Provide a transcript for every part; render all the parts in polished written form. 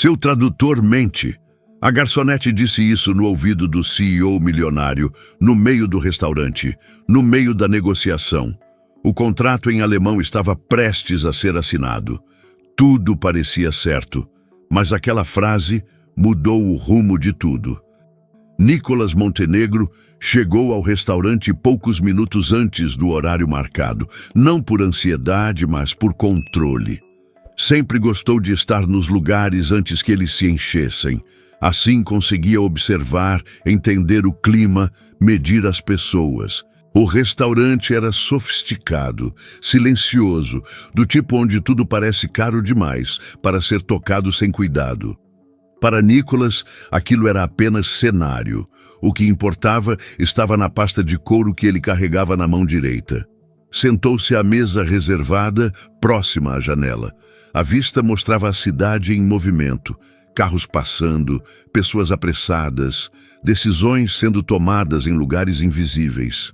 Seu tradutor mente. A garçonete disse isso no ouvido do CEO milionário, no meio do restaurante, no meio da negociação. O contrato em alemão estava prestes a ser assinado. Tudo parecia certo, mas aquela frase mudou o rumo de tudo. Nicolas Montenegro chegou ao restaurante poucos minutos antes do horário marcado, não por ansiedade, mas por controle. Sempre gostou de estar nos lugares antes que eles se enchessem. Assim conseguia observar, entender o clima, medir as pessoas. O restaurante era sofisticado, silencioso, do tipo onde tudo parece caro demais para ser tocado sem cuidado. Para Nicolas, aquilo era apenas cenário. O que importava estava na pasta de couro que ele carregava na mão direita. Sentou-se à mesa reservada, próxima à janela. A vista mostrava a cidade em movimento, carros passando, pessoas apressadas, decisões sendo tomadas em lugares invisíveis.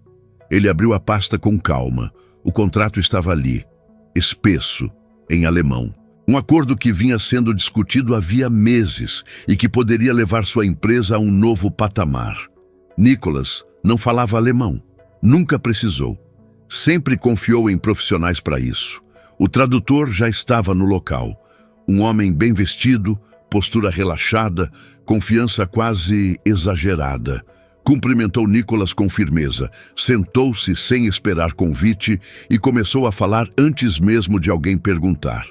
Ele abriu a pasta com calma. O contrato estava ali, espesso, em alemão. Um acordo que vinha sendo discutido havia meses e que poderia levar sua empresa a um novo patamar. Nicolas não falava alemão. Nunca precisou. Sempre confiou em profissionais para isso. O tradutor já estava no local. Um homem bem vestido, postura relaxada, confiança quase exagerada. Cumprimentou Nicolas com firmeza, sentou-se sem esperar convite e começou a falar antes mesmo de alguém perguntar.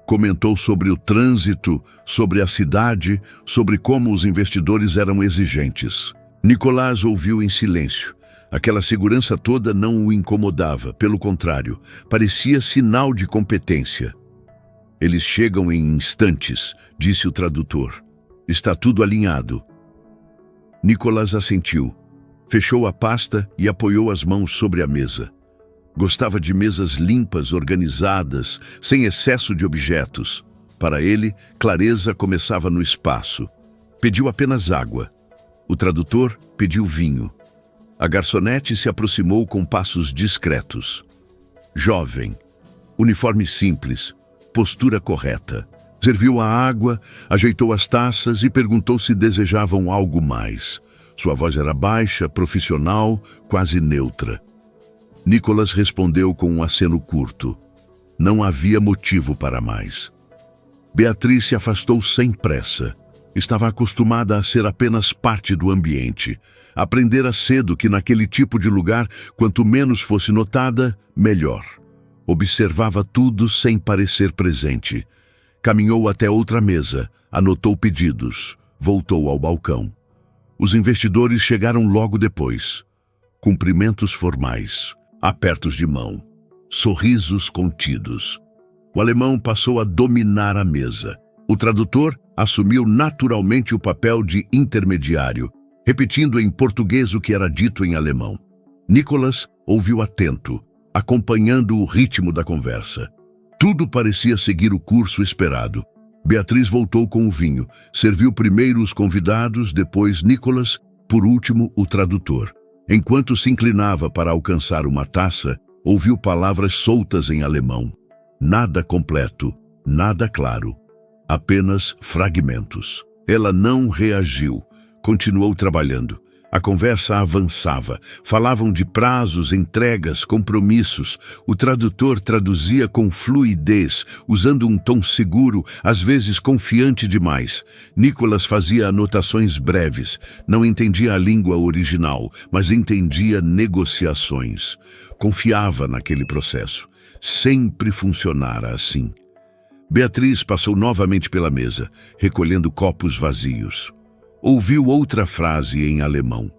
Comentou sobre o trânsito, sobre a cidade, sobre como os investidores eram exigentes. Nicolas ouviu em silêncio. Aquela segurança toda não o incomodava, pelo contrário, parecia sinal de competência. Eles chegam em instantes, disse o tradutor. Está tudo alinhado. Nicolas assentiu, fechou a pasta e apoiou as mãos sobre a mesa. Gostava de mesas limpas, organizadas, sem excesso de objetos. Para ele, clareza começava no espaço. Pediu apenas água. O tradutor pediu vinho. A garçonete se aproximou com passos discretos. Jovem, uniforme simples, postura correta. Serviu a água, ajeitou as taças e perguntou se desejavam algo mais. Sua voz era baixa, profissional, quase neutra. Nicolas respondeu com um aceno curto. Não havia motivo para mais. Beatriz se afastou sem pressa. Estava acostumada a ser apenas parte do ambiente. Aprendera cedo que naquele tipo de lugar, quanto menos fosse notada, melhor. Observava tudo sem parecer presente. Caminhou até outra mesa, anotou pedidos, voltou ao balcão. Os investidores chegaram logo depois. Cumprimentos formais, apertos de mão, sorrisos contidos. O alemão passou a dominar a mesa. O tradutor assumiu naturalmente o papel de intermediário, repetindo em português o que era dito em alemão. Nicolas ouviu atento, acompanhando o ritmo da conversa. Tudo parecia seguir o curso esperado. Beatriz voltou com o vinho, serviu primeiro os convidados, depois Nicolas, por último o tradutor. Enquanto se inclinava para alcançar uma taça, ouviu palavras soltas em alemão. Nada completo, nada claro, apenas fragmentos. Ela não reagiu, continuou trabalhando. A conversa avançava. Falavam de prazos, entregas, compromissos. O tradutor traduzia com fluidez, usando um tom seguro, às vezes confiante demais. Nicolas fazia anotações breves. Não entendia a língua original, mas entendia negociações. Confiava naquele processo. Sempre funcionara assim. Beatriz passou novamente pela mesa, recolhendo copos vazios. Ouviu outra frase em alemão.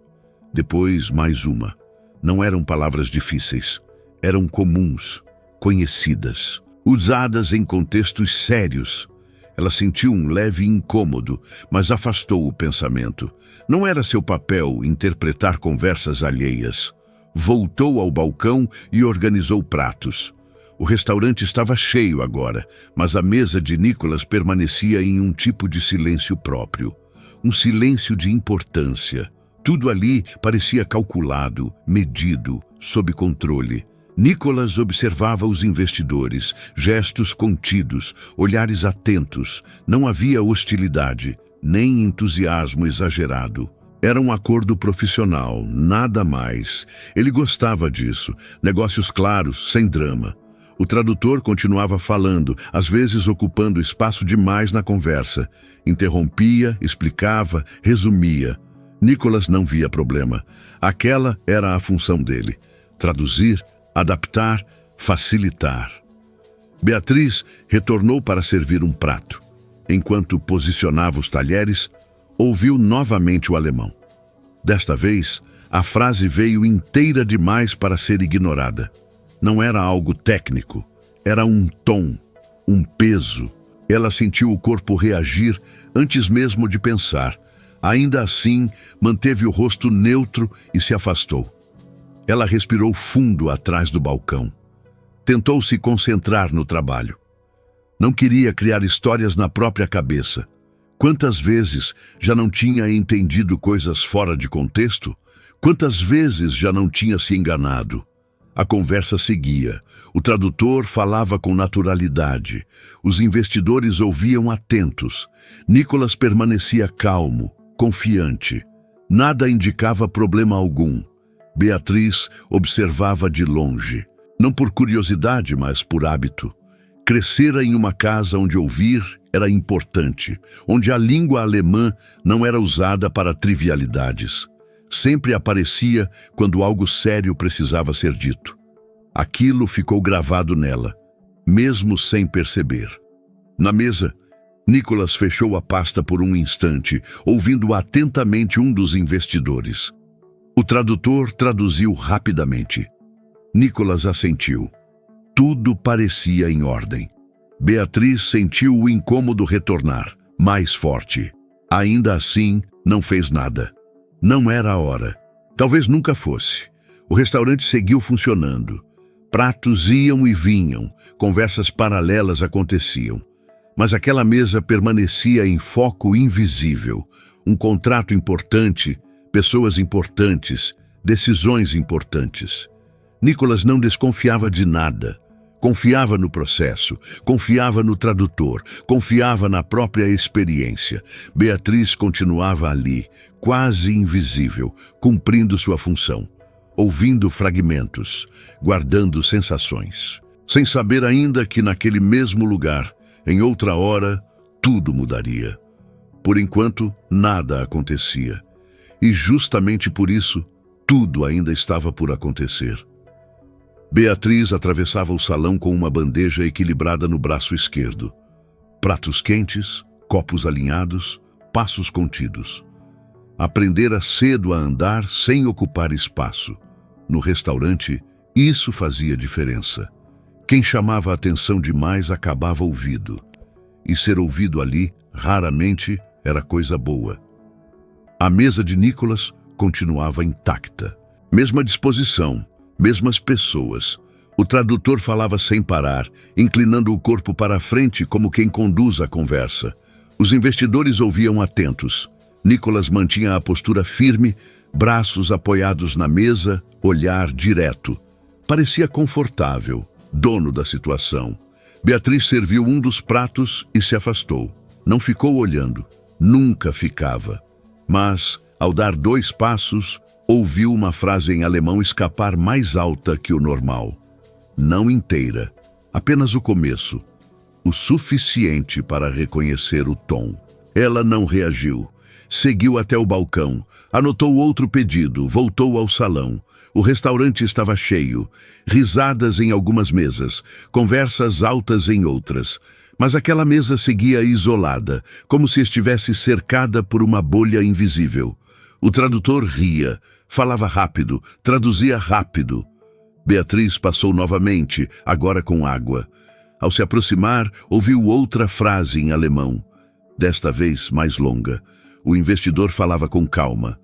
Depois mais uma. Não eram palavras difíceis. Eram comuns, conhecidas, usadas em contextos sérios. Ela sentiu um leve incômodo, mas afastou o pensamento. Não era seu papel interpretar conversas alheias. Voltou ao balcão e organizou pratos. O restaurante estava cheio agora, mas a mesa de Nicolas permanecia em um tipo de silêncio próprio. Um silêncio de importância. Tudo ali parecia calculado, medido, sob controle. Nicholas observava os investidores, gestos contidos, olhares atentos. Não havia hostilidade, nem entusiasmo exagerado. Era um acordo profissional, nada mais. Ele gostava disso, negócios claros, sem drama. O tradutor continuava falando, às vezes ocupando espaço demais na conversa. Interrompia, explicava, resumia. Nicholas não via problema. Aquela era a função dele: traduzir, adaptar, facilitar. Beatriz retornou para servir um prato. Enquanto posicionava os talheres, ouviu novamente o alemão. Desta vez, a frase veio inteira demais para ser ignorada. Não era algo técnico, era um tom, um peso. Ela sentiu o corpo reagir antes mesmo de pensar. Ainda assim, manteve o rosto neutro e se afastou. Ela respirou fundo atrás do balcão. Tentou se concentrar no trabalho. Não queria criar histórias na própria cabeça. Quantas vezes já não tinha entendido coisas fora de contexto? Quantas vezes já não tinha se enganado? A conversa seguia. O tradutor falava com naturalidade. Os investidores ouviam atentos. Nicholas permanecia calmo, confiante. Nada indicava problema algum. Beatriz observava de longe. Não por curiosidade, mas por hábito. Crescera em uma casa onde ouvir era importante, onde a língua alemã não era usada para trivialidades. Sempre aparecia quando algo sério precisava ser dito. Aquilo ficou gravado nela, mesmo sem perceber. Na mesa, Nicholas fechou a pasta por um instante, ouvindo atentamente um dos investidores. O tradutor traduziu rapidamente. Nicholas assentiu. Tudo parecia em ordem. Beatriz sentiu o incômodo retornar, mais forte. Ainda assim, não fez nada. Não era a hora. Talvez nunca fosse. O restaurante seguiu funcionando. Pratos iam e vinham, conversas paralelas aconteciam. Mas aquela mesa permanecia em foco invisível. Um contrato importante, pessoas importantes, decisões importantes. Nicholas não desconfiava de nada. Confiava no processo, confiava no tradutor, confiava na própria experiência. Beatriz continuava ali, quase invisível, cumprindo sua função, ouvindo fragmentos, guardando sensações, sem saber ainda que naquele mesmo lugar, em outra hora, tudo mudaria. Por enquanto, nada acontecia. E justamente por isso, tudo ainda estava por acontecer. Beatriz atravessava o salão com uma bandeja equilibrada no braço esquerdo. Pratos quentes, copos alinhados, passos contidos. Aprendera cedo a andar sem ocupar espaço. No restaurante, isso fazia diferença. Quem chamava a atenção demais acabava ouvido. E ser ouvido ali, raramente, era coisa boa. A mesa de Nicholas continuava intacta. Mesma disposição, mesmas pessoas. O tradutor falava sem parar, inclinando o corpo para a frente como quem conduz a conversa. Os investidores ouviam atentos. Nicholas mantinha a postura firme, braços apoiados na mesa, olhar direto. Parecia confortável, dono da situação. Beatriz serviu um dos pratos e se afastou. Não ficou olhando, nunca ficava. Mas, ao dar 2 passos, ouviu uma frase em alemão escapar mais alta que o normal. Não inteira, apenas o começo. O suficiente para reconhecer o tom. Ela não reagiu. Seguiu até o balcão, anotou outro pedido, voltou ao salão. O restaurante estava cheio. Risadas em algumas mesas, conversas altas em outras. Mas aquela mesa seguia isolada, como se estivesse cercada por uma bolha invisível. O tradutor ria, falava rápido, traduzia rápido. Beatriz passou novamente, agora com água. Ao se aproximar, ouviu outra frase em alemão, desta vez mais longa. O investidor falava com calma.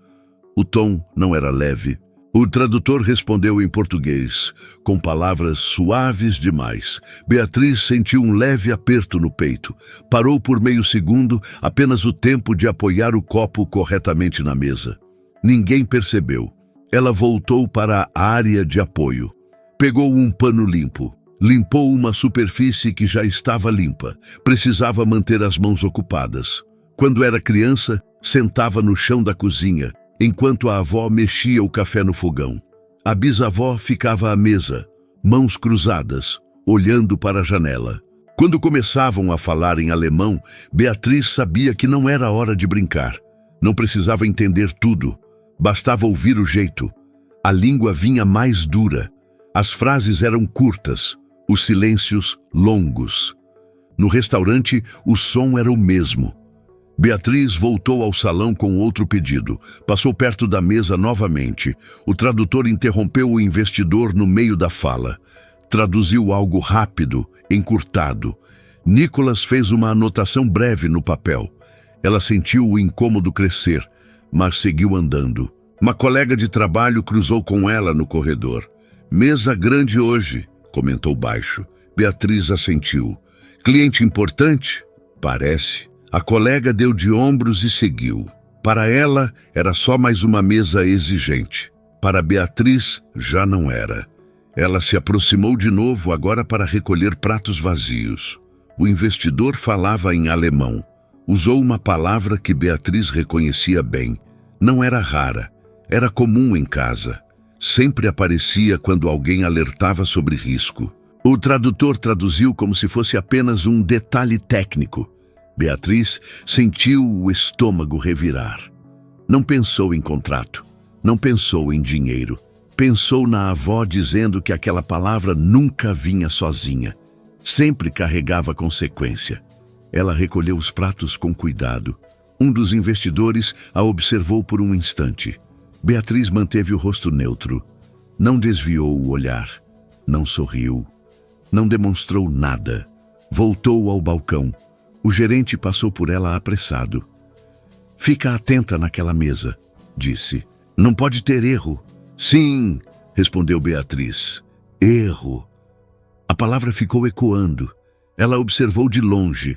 O tom não era leve. O tradutor respondeu em português, com palavras suaves demais. Beatriz sentiu um leve aperto no peito. Parou por meio segundo, apenas o tempo de apoiar o copo corretamente na mesa. Ninguém percebeu. Ela voltou para a área de apoio. Pegou um pano limpo. Limpou uma superfície que já estava limpa. Precisava manter as mãos ocupadas. Quando era criança, sentava no chão da cozinha, enquanto a avó mexia o café no fogão. A bisavó ficava à mesa, mãos cruzadas, olhando para a janela. Quando começavam a falar em alemão, Beatriz sabia que não era hora de brincar. Não precisava entender tudo. Bastava ouvir o jeito. A língua vinha mais dura. As frases eram curtas, os silêncios longos. No restaurante, o som era o mesmo. Beatriz voltou ao salão com outro pedido. Passou perto da mesa novamente. O tradutor interrompeu o investidor no meio da fala. Traduziu algo rápido, encurtado. Nicholas fez uma anotação breve no papel. Ela sentiu o incômodo crescer, mas seguiu andando. Uma colega de trabalho cruzou com ela no corredor. "Mesa grande hoje", comentou baixo. Beatriz assentiu. "Cliente importante?" "Parece." A colega deu de ombros e seguiu. Para ela, era só mais uma mesa exigente. Para Beatriz, já não era. Ela se aproximou de novo, agora para recolher pratos vazios. O investidor falava em alemão. Usou uma palavra que Beatriz reconhecia bem. Não era rara, era comum em casa. Sempre aparecia quando alguém alertava sobre risco. O tradutor traduziu como se fosse apenas um detalhe técnico. Beatriz sentiu o estômago revirar. Não pensou em contrato, não pensou em dinheiro. Pensou na avó dizendo que aquela palavra nunca vinha sozinha. Sempre carregava consequência. Ela recolheu os pratos com cuidado. Um dos investidores a observou por um instante. Beatriz manteve o rosto neutro. Não desviou o olhar. Não sorriu. Não demonstrou nada. Voltou ao balcão. O gerente passou por ela apressado. "Fica atenta naquela mesa", disse. "Não pode ter erro." "Sim", respondeu Beatriz. "Erro." A palavra ficou ecoando. Ela observou de longe.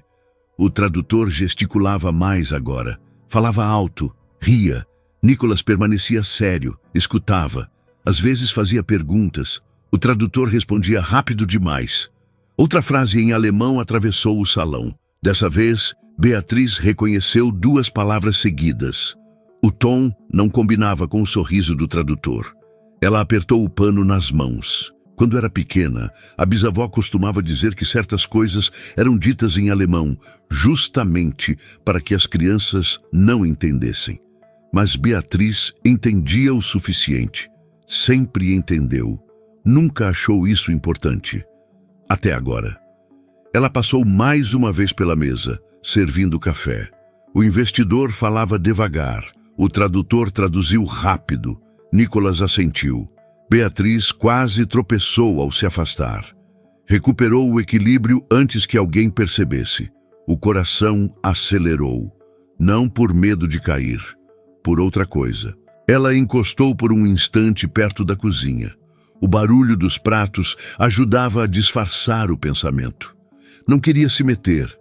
O tradutor gesticulava mais agora. Falava alto, ria. Nicholas permanecia sério, escutava. Às vezes fazia perguntas. O tradutor respondia rápido demais. Outra frase em alemão atravessou o salão. Dessa vez, Beatriz reconheceu duas palavras seguidas. O tom não combinava com o sorriso do tradutor. Ela apertou o pano nas mãos. Quando era pequena, a bisavó costumava dizer que certas coisas eram ditas em alemão, justamente para que as crianças não entendessem. Mas Beatriz entendia o suficiente. Sempre entendeu. Nunca achou isso importante. Até agora. Ela passou mais uma vez pela mesa, servindo café. O investidor falava devagar. O tradutor traduziu rápido. Nicholas assentiu. Beatriz quase tropeçou ao se afastar. Recuperou o equilíbrio antes que alguém percebesse. O coração acelerou. Não por medo de cair. Por outra coisa. Ela encostou por um instante perto da cozinha. O barulho dos pratos ajudava a disfarçar o pensamento. Não queria se meter.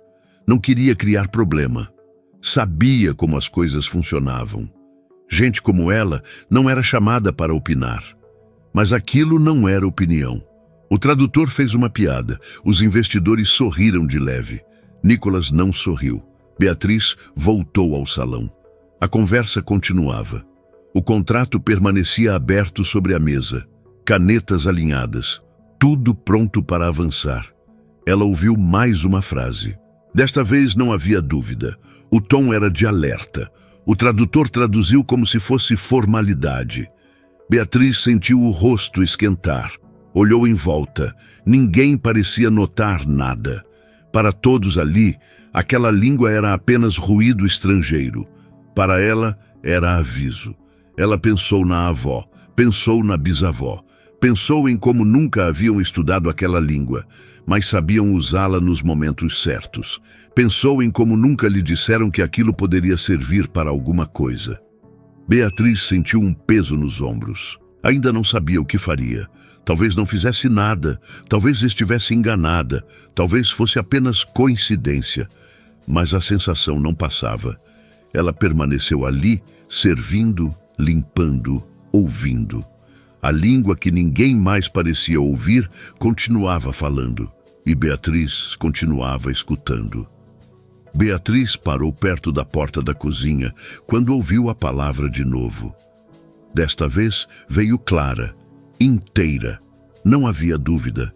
Não queria criar problema. Sabia como as coisas funcionavam. Gente como ela não era chamada para opinar. Mas aquilo não era opinião. O tradutor fez uma piada. Os investidores sorriram de leve. Nicholas não sorriu. Beatriz voltou ao salão. A conversa continuava. O contrato permanecia aberto sobre a mesa. Canetas alinhadas. Tudo pronto para avançar. Ela ouviu mais uma frase. Desta vez não havia dúvida. O tom era de alerta. O tradutor traduziu como se fosse formalidade. Beatriz sentiu o rosto esquentar. Olhou em volta. Ninguém parecia notar nada. Para todos ali, aquela língua era apenas ruído estrangeiro. Para ela, era aviso. Ela pensou na avó, pensou na bisavó. Pensou em como nunca haviam estudado aquela língua, mas sabiam usá-la nos momentos certos. Pensou em como nunca lhe disseram que aquilo poderia servir para alguma coisa. Beatriz sentiu um peso nos ombros. Ainda não sabia o que faria. Talvez não fizesse nada, talvez estivesse enganada, talvez fosse apenas coincidência. Mas a sensação não passava. Ela permaneceu ali, servindo, limpando, ouvindo. A língua que ninguém mais parecia ouvir continuava falando, e Beatriz continuava escutando. Beatriz parou perto da porta da cozinha quando ouviu a palavra de novo. Desta vez veio clara, inteira. Não havia dúvida.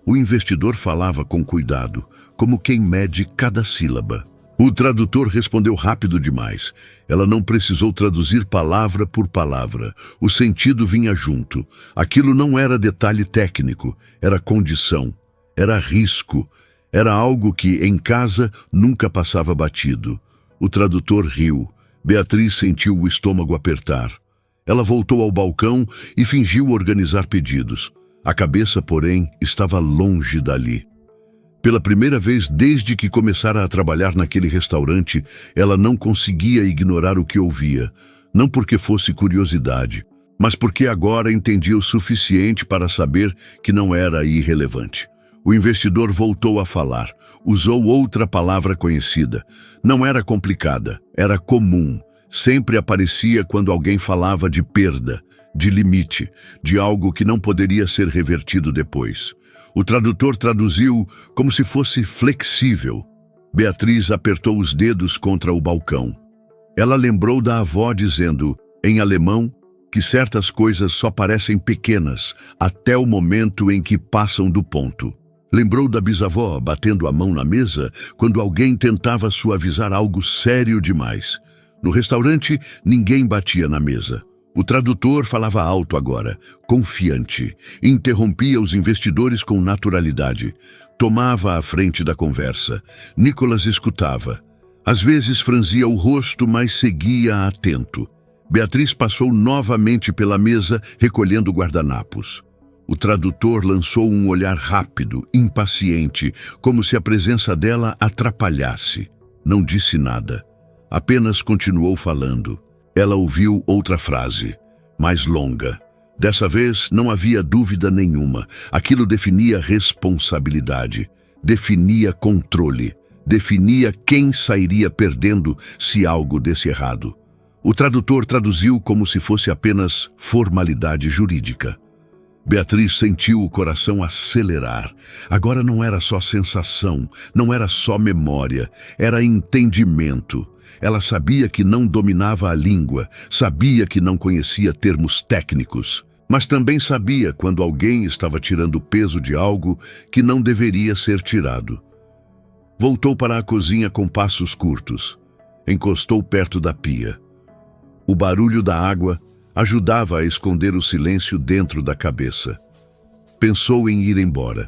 O investidor falava com cuidado, como quem mede cada sílaba. O tradutor respondeu rápido demais. Ela não precisou traduzir palavra por palavra. O sentido vinha junto. Aquilo não era detalhe técnico, era condição, era risco, era algo que, em casa, nunca passava batido. O tradutor riu. Beatriz sentiu o estômago apertar. Ela voltou ao balcão e fingiu organizar pedidos. A cabeça, porém, estava longe dali. Pela primeira vez desde que começara a trabalhar naquele restaurante, ela não conseguia ignorar o que ouvia, não porque fosse curiosidade, mas porque agora entendia o suficiente para saber que não era irrelevante. O investidor voltou a falar, usou outra palavra conhecida. Não era complicada, era comum. Sempre aparecia quando alguém falava de perda, de limite, de algo que não poderia ser revertido depois. O tradutor traduziu como se fosse flexível. Beatriz apertou os dedos contra o balcão. Ela lembrou da avó dizendo, em alemão, que certas coisas só parecem pequenas até o momento em que passam do ponto. Lembrou da bisavó batendo a mão na mesa quando alguém tentava suavizar algo sério demais. No restaurante, ninguém batia na mesa. O tradutor falava alto agora, confiante, interrompia os investidores com naturalidade, tomava a frente da conversa. Nicholas escutava. Às vezes franzia o rosto, mas seguia atento. Beatriz passou novamente pela mesa, recolhendo guardanapos. O tradutor lançou um olhar rápido, impaciente, como se a presença dela atrapalhasse. Não disse nada, apenas continuou falando. Ela ouviu outra frase, mais longa. Dessa vez não havia dúvida nenhuma. Aquilo definia responsabilidade, definia controle, definia quem sairia perdendo se algo desse errado. O tradutor traduziu como se fosse apenas formalidade jurídica. Beatriz sentiu o coração acelerar. Agora não era só sensação, não era só memória, era entendimento. Ela sabia que não dominava a língua, sabia que não conhecia termos técnicos, mas também sabia quando alguém estava tirando o peso de algo que não deveria ser tirado. Voltou para a cozinha com passos curtos. Encostou perto da pia. O barulho da água ajudava a esconder o silêncio dentro da cabeça. Pensou em ir embora.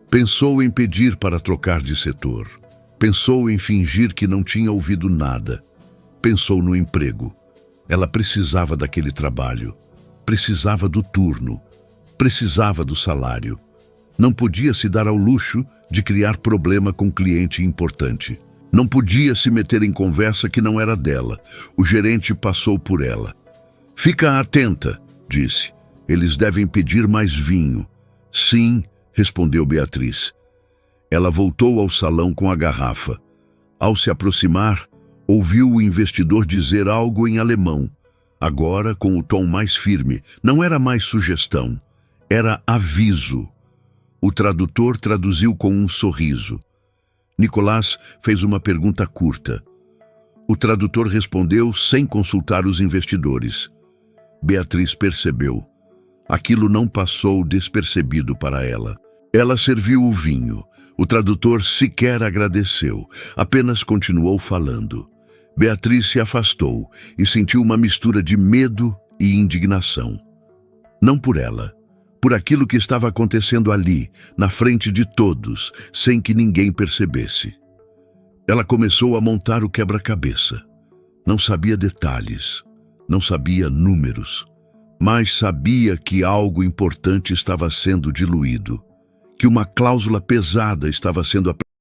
Pensou em pedir para trocar de setor. Pensou em fingir que não tinha ouvido nada. Pensou no emprego. Ela precisava daquele trabalho. Precisava do turno. Precisava do salário. Não podia se dar ao luxo de criar problema com cliente importante. Não podia se meter em conversa que não era dela. O gerente passou por ela. Fica atenta, disse. Eles devem pedir mais vinho. Sim, respondeu Beatriz. Ela voltou ao salão com a garrafa. Ao se aproximar, ouviu o investidor dizer algo em alemão. Agora, com o tom mais firme, não era mais sugestão, era aviso. O tradutor traduziu com um sorriso. Nicolás fez uma pergunta curta. O tradutor respondeu sem consultar os investidores. Beatriz percebeu. Aquilo não passou despercebido para ela. Ela serviu o vinho. O tradutor sequer agradeceu, apenas continuou falando. Beatriz se afastou e sentiu uma mistura de medo e indignação. Não por ela, por aquilo que estava acontecendo ali, na frente de todos, sem que ninguém percebesse. Ela começou a montar o quebra-cabeça. Não sabia detalhes, não sabia números, mas sabia que algo importante estava sendo diluído, que uma cláusula pesada estava sendo